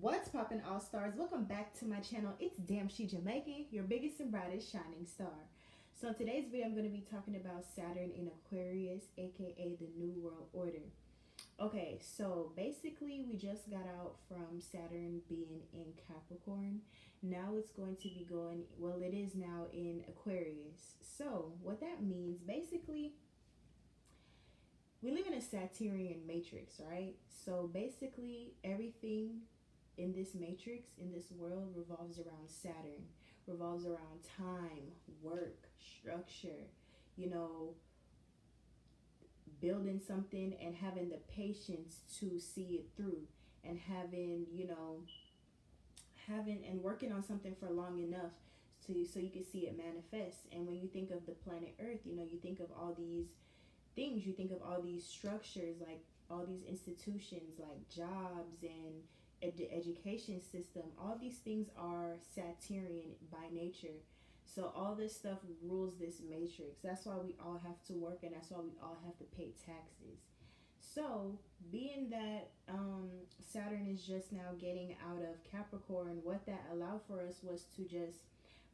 What's poppin', all stars? Welcome back to my channel. It's Damn She Jamaican, your biggest and brightest shining star. So in today's video, I'm going to be talking about Saturn in Aquarius, aka the New World Order. Okay, so basically we just got out from Saturn being in Capricorn. Now it's going to be going, well, it is now in Aquarius. So what that means, basically, we live in a Saturnian matrix, right? So basically everything in this matrix, in this world, revolves around Saturn, revolves around time, work, structure, you know, building something and having the patience to see it through, and having, having and working on something for long enough so you can see it manifest. And when you think of the planet Earth, you think of all these things, you think of all these structures, like all these institutions, like jobs and education system. All these things are Saturnian by nature. So all this stuff rules this matrix. That's why we all have to work, and that's why we all have to pay taxes. So being that Saturn is just now getting out of Capricorn, what that allowed for us was to just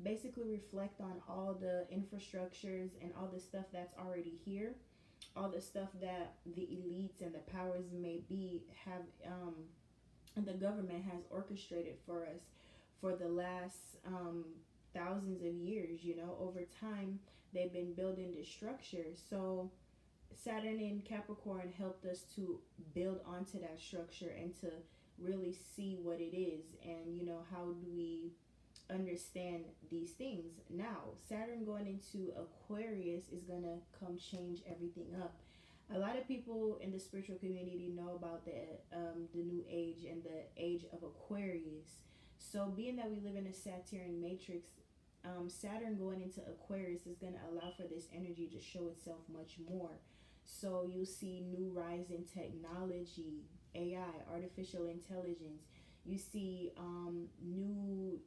basically reflect on all the infrastructures and all the stuff that's already here, all the stuff that the elites and the powers may be have and the government has orchestrated for us for the last thousands of years. Over time they've been building this structure. So Saturn in Capricorn helped us to build onto that structure and to really see what it is, and how do we understand these things. Now Saturn going into Aquarius is gonna come change everything up. A lot of people in the spiritual community know about the new age and the age of Aquarius. So being that we live in a Saturn matrix, Saturn going into Aquarius is going to allow for this energy to show itself much more. So you'll see new rise in technology, AI, artificial intelligence. You see new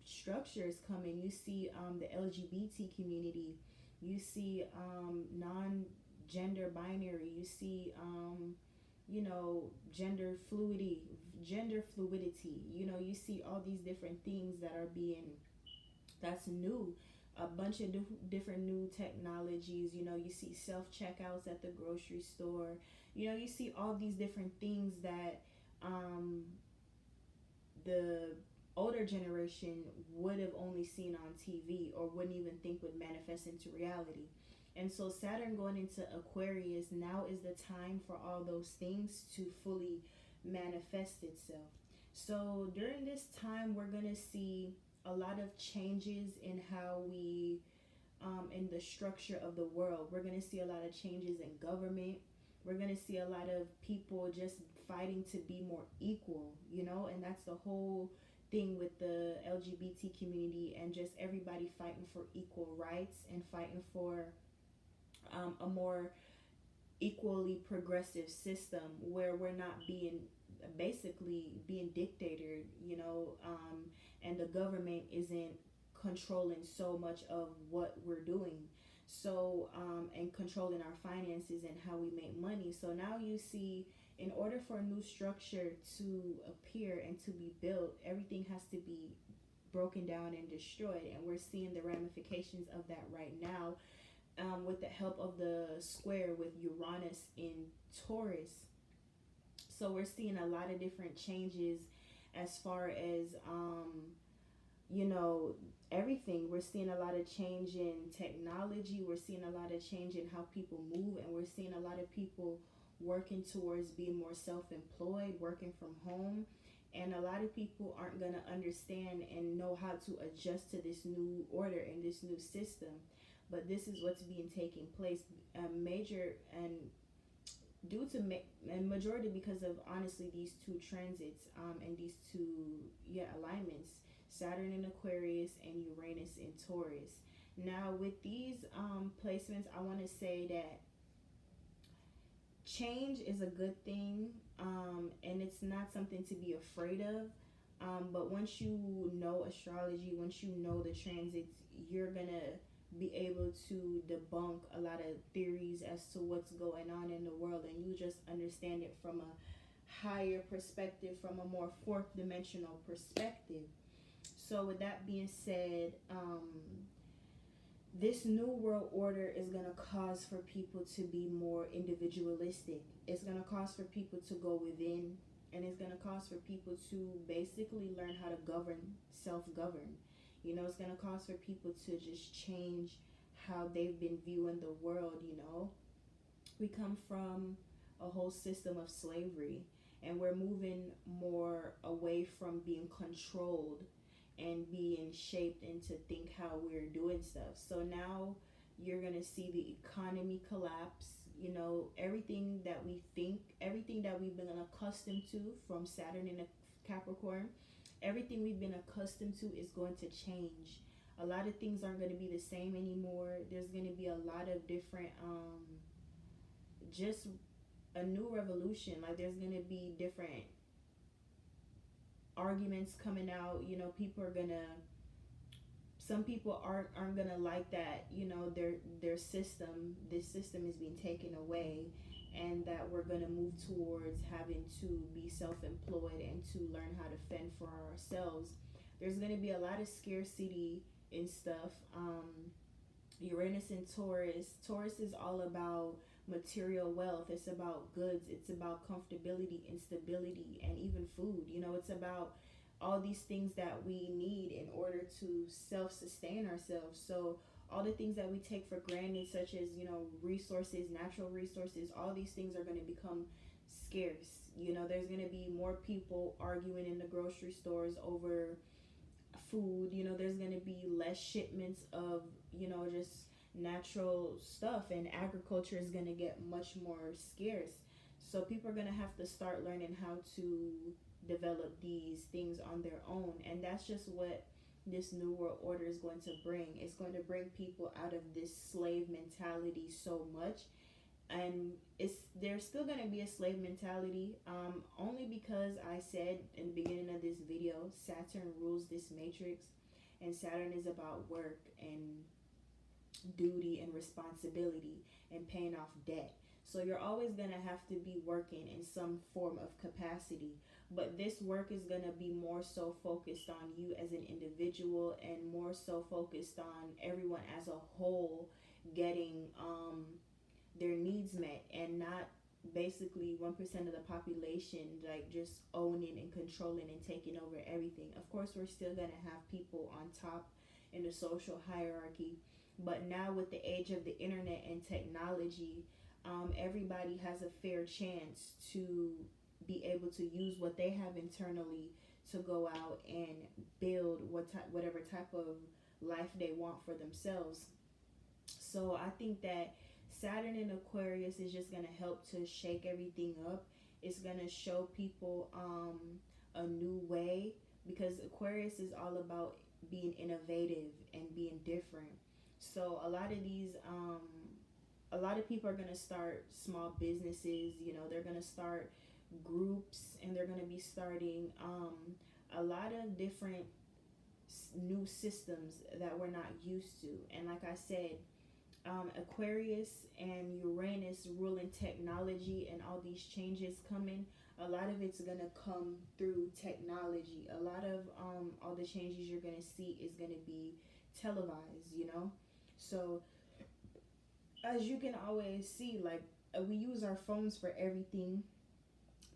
structures coming. You see the LGBT community. You see non-gender binary. You see gender fluidity. You see all these different things that are being, that's new. A bunch of different new technologies. You see self-checkouts at the grocery store. You see all these different things that the older generation would have only seen on TV, or wouldn't even think would manifest into reality. And so Saturn going into Aquarius, now is the time for all those things to fully manifest itself. So during this time, we're going to see a lot of changes in how we, in the structure of the world. We're going to see a lot of changes in government. We're going to see a lot of people just fighting to be more equal, and that's the whole thing with the LGBT community, and just everybody fighting for equal rights and fighting for a more equally progressive system where we're not basically being dictated, and the government isn't controlling so much of what we're doing. So and controlling our finances and how we make money. So now you see, in order for a new structure to appear and to be built, everything has to be broken down and destroyed. And we're seeing the ramifications of that right now, with the help of the square with Uranus in Taurus. So we're seeing a lot of different changes as far as everything. We're seeing a lot of change in technology. We're seeing a lot of change in how people move, and we're seeing a lot of people working towards being more self-employed, working from home. And a lot of people aren't going to understand and know how to adjust to this new order and this new system. But this is what's being taking place, major and due to and majority because of, honestly, these two transits and these two alignments, Saturn in Aquarius and Uranus in Taurus. Now with these placements, I want to say that change is a good thing, and it's not something to be afraid of. But once you know astrology, once you know the transits, you're gonna be able to debunk a lot of theories as to what's going on in the world, and you just understand it from a higher perspective, from a more fourth dimensional perspective. So with that being said, this new world order is going to cause for people to be more individualistic. It's going to cause for people to go within, and it's going to cause for people to basically learn how to govern, self-govern. You know, it's going to cause for people to just change how they've been viewing the world. You know, we come from a whole system of slavery, and we're moving more away from being controlled and being shaped into think how we're doing stuff. So now you're gonna see the economy collapse. You know, everything that we think, everything that we've been accustomed to from Saturn in a Capricorn, everything we've been accustomed to is going to change. A lot of things aren't going to be the same anymore. There's going to be a lot of different just a new revolution. Like, there's going to be different arguments coming out. You know, people are gonna, some people aren't gonna like that, you know, their system, this system is being taken away, and that we're gonna move towards having to be self-employed and to learn how to fend for ourselves. There's gonna be a lot of scarcity and stuff. Uranus and Taurus is all about material wealth. It's about goods. It's about comfortability and stability, and even food. You know, it's about all these things that we need in order to self-sustain ourselves. So all the things that we take for granted, such as, you know, resources, natural resources, all these things are going to become scarce. You know, there's going to be more people arguing in the grocery stores over food. You know, there's going to be less shipments of, you know, just natural stuff, and agriculture is going to get much more scarce. So people are going to have to start learning how to develop these things on their own, and that's just what this new world order is going to bring. It's going to bring people out of this slave mentality so much, and there's still going to be a slave mentality, only because I said in the beginning of this video, Saturn rules this matrix, and Saturn is about work and duty and responsibility and paying off debt. So you're always going to have to be working in some form of capacity, but this work is going to be more so focused on you as an individual, and more so focused on everyone as a whole getting their needs met, and not basically 1% of the population like just owning and controlling and taking over everything. Of course, we're still going to have people on top in the social hierarchy, but now with the age of the internet and technology, everybody has a fair chance to be able to use what they have internally to go out and build whatever type of life they want for themselves. So I think that Saturn in Aquarius is just going to help to shake everything up. It's going to show people a new way, because Aquarius is all about being innovative and being different. So a lot of people are going to start small businesses. You know, they're going to start groups, and they're going to be starting a lot of different new systems that we're not used to. And like I said, Aquarius and Uranus ruling technology, and all these changes coming, a lot of it's going to come through technology. A lot of all the changes you're going to see is going to be televised, you know. So as you can always see, like, we use our phones for everything.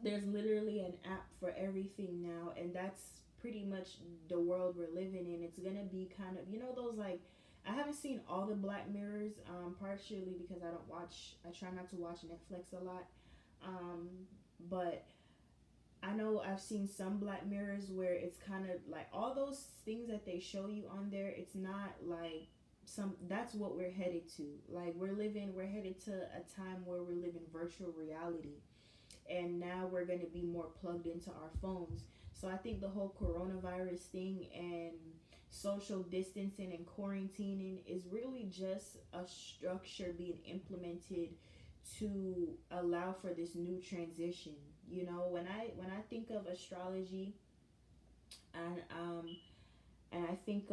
There's literally an app for everything now, and that's pretty much the world we're living in. It's gonna be kind of, you know, those, like, I haven't seen all the Black Mirrors, partially because I try not to watch Netflix a lot, but I know I've seen some Black Mirrors where it's kind of like all those things that they show you on there, it's not like that's what we're headed to. Like, we're headed to a time where we're living virtual reality, and now we're going to be more plugged into our phones. So I think the whole coronavirus thing and social distancing and quarantining is really just a structure being implemented to allow for this new transition. You know, when I think of astrology, and when I think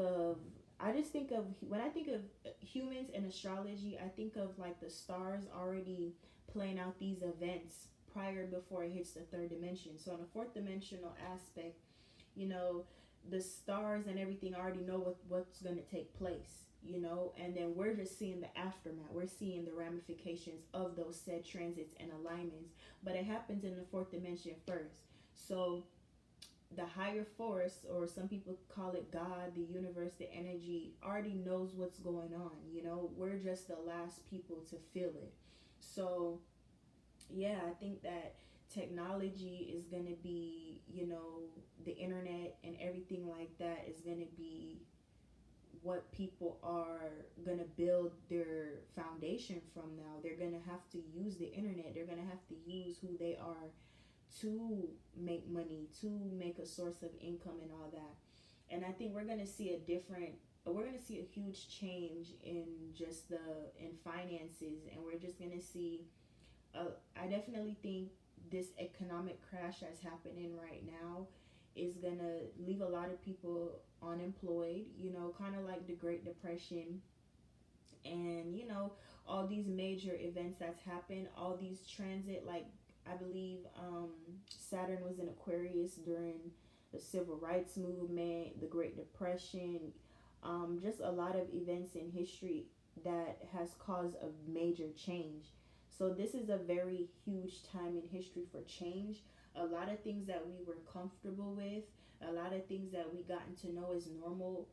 of humans and astrology, I think of like the stars already playing out these events prior before it hits the third dimension. So in the fourth dimensional aspect, you know, the stars and everything already know what's going to take place, you know, and then we're just seeing the aftermath. We're seeing the ramifications of those said transits and alignments, but it happens in the fourth dimension first. So the higher force, or some people call it God, the universe, the energy, already knows what's going on. You know, we're just the last people to feel it. So yeah, I think that technology is going to be, you know, the internet and everything like that is going to be what people are going to build their foundation from now. They're going to have to use the internet. They're going to have to use who they are to make money, to make a source of income and all that. And I think we're going to see a huge change in just in finances, and we're just going to see I definitely think this economic crash that's happening right now is going to leave a lot of people unemployed, you know, kind of like the Great Depression, and, you know, all these major events that's happened, all these transit, like I believe Saturn was in Aquarius during the Civil Rights Movement, the Great Depression, just a lot of events in history that has caused a major change. So this is a very huge time in history for change. A lot of things that we were comfortable with, a lot of things that we gotten to know as normal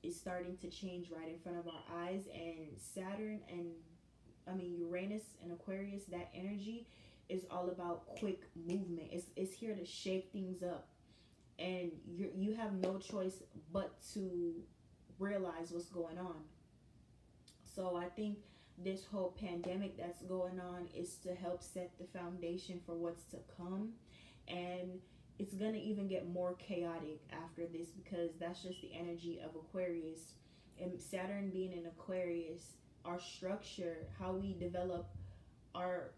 is starting to change right in front of our eyes. And Saturn and Uranus and Aquarius, that energy is all about quick movement. It's here to shake things up, and you have no choice but to realize what's going on. So I think this whole pandemic that's going on is to help set the foundation for what's to come, and it's gonna even get more chaotic after this, because that's just the energy of Aquarius. And Saturn being in Aquarius, our structure, how we develop our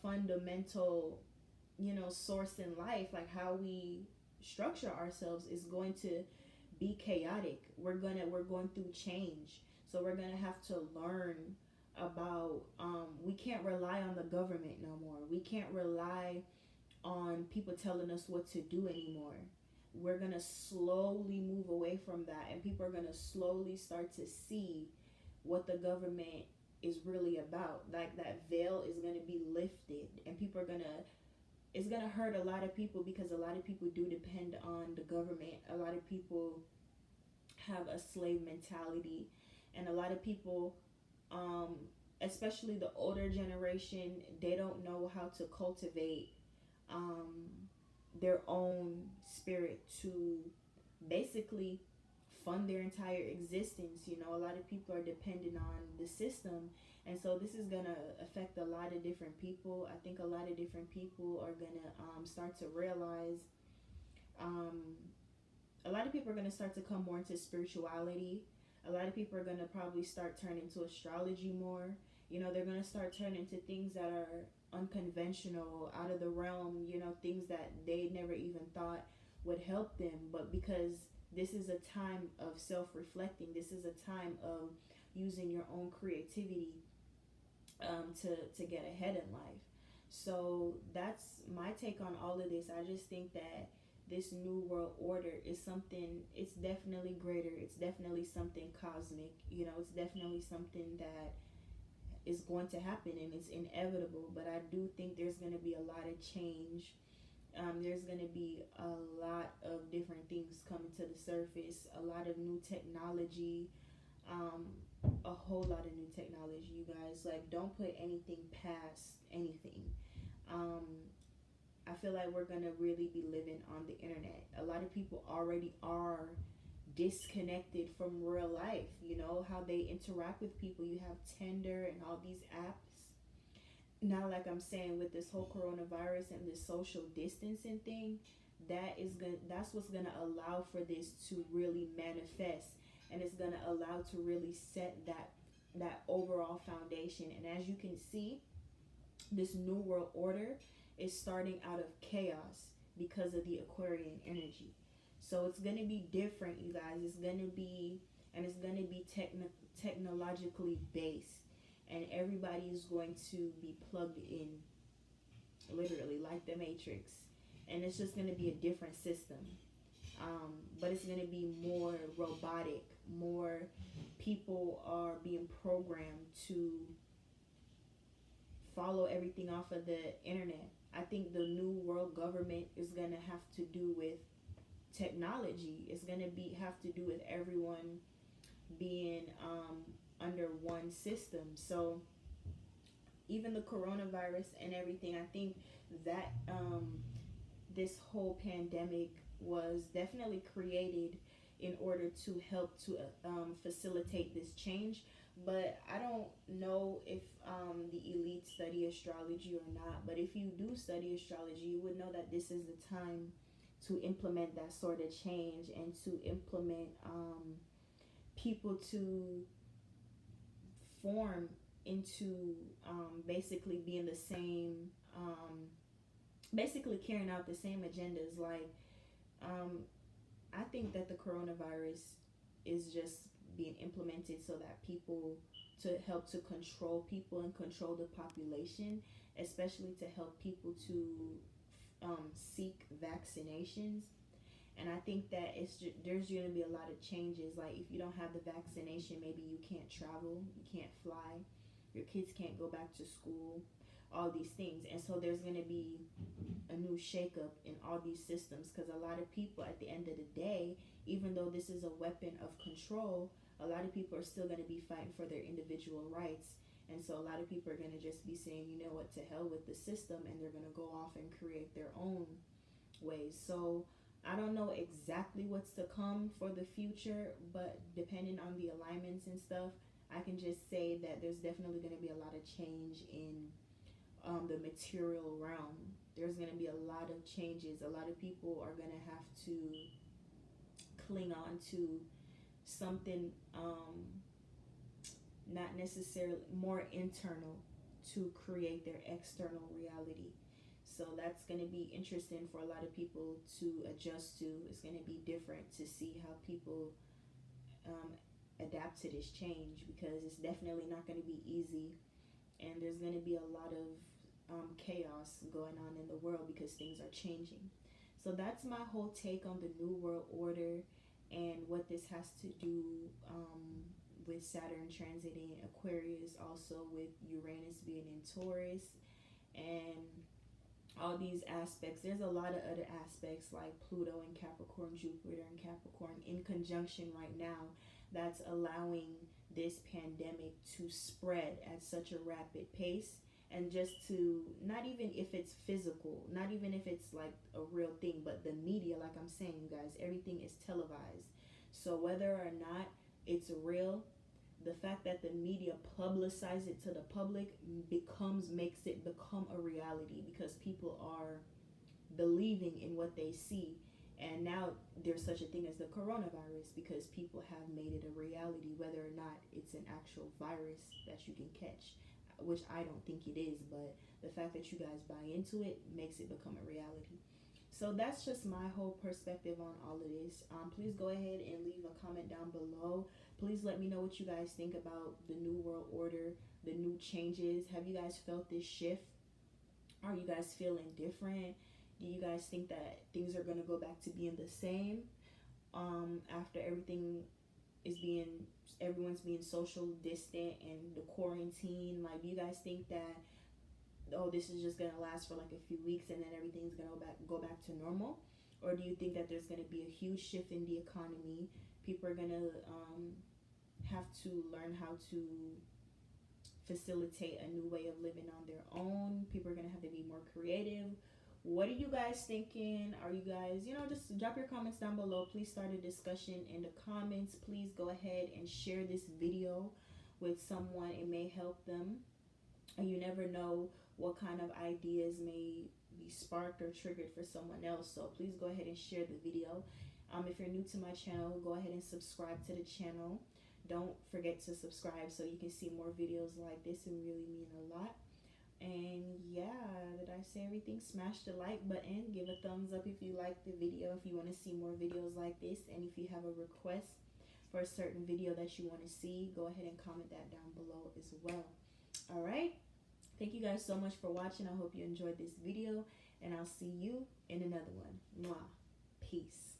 fundamental, you know, source in life, like how we structure ourselves, is going to be chaotic. We're going through change, so we're gonna have to learn about we can't rely on the government no more. We can't rely on people telling us what to do anymore. We're gonna slowly move away from that, and people are gonna slowly start to see what the government is really about. Like, that veil is gonna be lifted, and people are gonna, it's gonna hurt a lot of people, because a lot of people do depend on the government. A lot of people have a slave mentality, and a lot of people, especially the older generation, they don't know how to cultivate their own spirit to basically fund their entire existence. You know, a lot of people are dependent on the system, and so this is gonna affect a lot of different people. I think a lot of different people are gonna start to realize, a lot of people are gonna start to come more into spirituality. A lot of people are gonna probably start turning to astrology more. You know, they're gonna start turning to things that are unconventional, out of the realm, you know, things that they never even thought would help them. But because this is a time of self-reflecting, this is a time of using your own creativity to get ahead in life. So that's my take on all of this. I just think that this new world order is something, it's definitely greater. It's definitely something cosmic. You know, it's definitely something that is going to happen, and it's inevitable. But I do think there's going to be a lot of change. There's going to be a lot of different things coming to the surface, a lot of new technology, a whole lot of new technology, you guys. Like, don't put anything past anything. I feel like we're going to really be living on the internet. A lot of people already are disconnected from real life, you know, how they interact with people. You have Tinder and all these apps. Now, like I'm saying, with this whole coronavirus and this social distancing thing, that's what's going to allow for this to really manifest, and it's going to allow to really set that overall foundation. And as you can see, this new world order is starting out of chaos because of the Aquarian energy. So it's going to be different, you guys. It's going to be technologically based, and everybody is going to be plugged in. literally like the Matrix, and it's just going to be a different system. But it's going to be more robotic. More people are being programmed to follow everything off of the internet. I think the new world government is going to have to do with technology. It's going to be have to do with everyone being under one system. So even the coronavirus and everything, I think that this whole pandemic was definitely created in order to help to facilitate this change. But I don't know if the elite study astrology or not. But if you do study astrology, you would know that this is the time to implement that sort of change and to implement people to form into basically being the same, basically carrying out the same agendas. Like, I think that the coronavirus is just being implemented so that people, to help to control people and control the population, especially to help people to seek vaccinations. And I think that there's going to be a lot of changes. Like, if you don't have the vaccination, maybe you can't travel, you can't fly, your kids can't go back to school, all these things. And so there's going to be a new shakeup in all these systems, because a lot of people at the end of the day, even though this is a weapon of control, a lot of people are still going to be fighting for their individual rights. And so a lot of people are going to just be saying, you know what, to hell with the system, and they're going to go off and create their own ways. So I don't know exactly what's to come for the future, but depending on the alignments and stuff, I can just say that there's definitely going to be a lot of change in the material realm. There's going to be a lot of changes. A lot of people are going to have to cling on to something not necessarily more internal to create their external reality. So that's going to be interesting for a lot of people to adjust to. It's going to be different to see how people adapt to this change, because it's definitely not going to be easy, and there's going to be a lot of chaos going on in the world because things are changing. So that's my whole take on the New World Order and what this has to do with Saturn transiting Aquarius, also with Uranus being in Taurus, and all these aspects. There's a lot of other aspects like Pluto and Capricorn, Jupiter and Capricorn in conjunction right now, that's allowing this pandemic to spread at such a rapid pace. And just to, not even if it's physical, not even if it's like a real thing, but the media, like I'm saying, you guys, everything is televised. So whether or not it's real, the fact that the media publicize it to the public makes it become a reality, because people are believing in what they see. And now there's such a thing as the coronavirus, because people have made it a reality, whether or not it's an actual virus that you can catch, which I don't think it is, but the fact that you guys buy into it makes it become a reality. So that's just my whole perspective on all of this. Please go ahead and leave a comment down below. Please let me know what you guys think about the New World Order, the new changes. Have you guys felt this shift? Are you guys feeling different? Do you guys think that things are going to go back to being the same after everyone's being social distant and the quarantine? Like, do you guys think that, oh, this is just going to last for like a few weeks and then everything's going to go back to normal? Or do you think that there's going to be a huge shift in the economy? People are going to have to learn how to facilitate a new way of living on their own. People are going to have to be more creative. What are you guys thinking? Are you guys, just drop your comments down below. Please start a discussion in the comments. Please go ahead and share this video with someone. It may help them. And you never know what kind of ideas may be sparked or triggered for someone else. So please go ahead and share the video. If you're new to my channel, go ahead and subscribe to the channel. Don't forget to subscribe so you can see more videos like this. It really means a lot. And yeah, did I say everything? Smash the like button, give a thumbs up if you like the video, if you want to see more videos like this, and if you have a request for a certain video that you want to see, go ahead and comment that down below as well. All right, Thank you guys so much for watching. I hope you enjoyed this video, and I'll see you in another one. Mwah. Peace.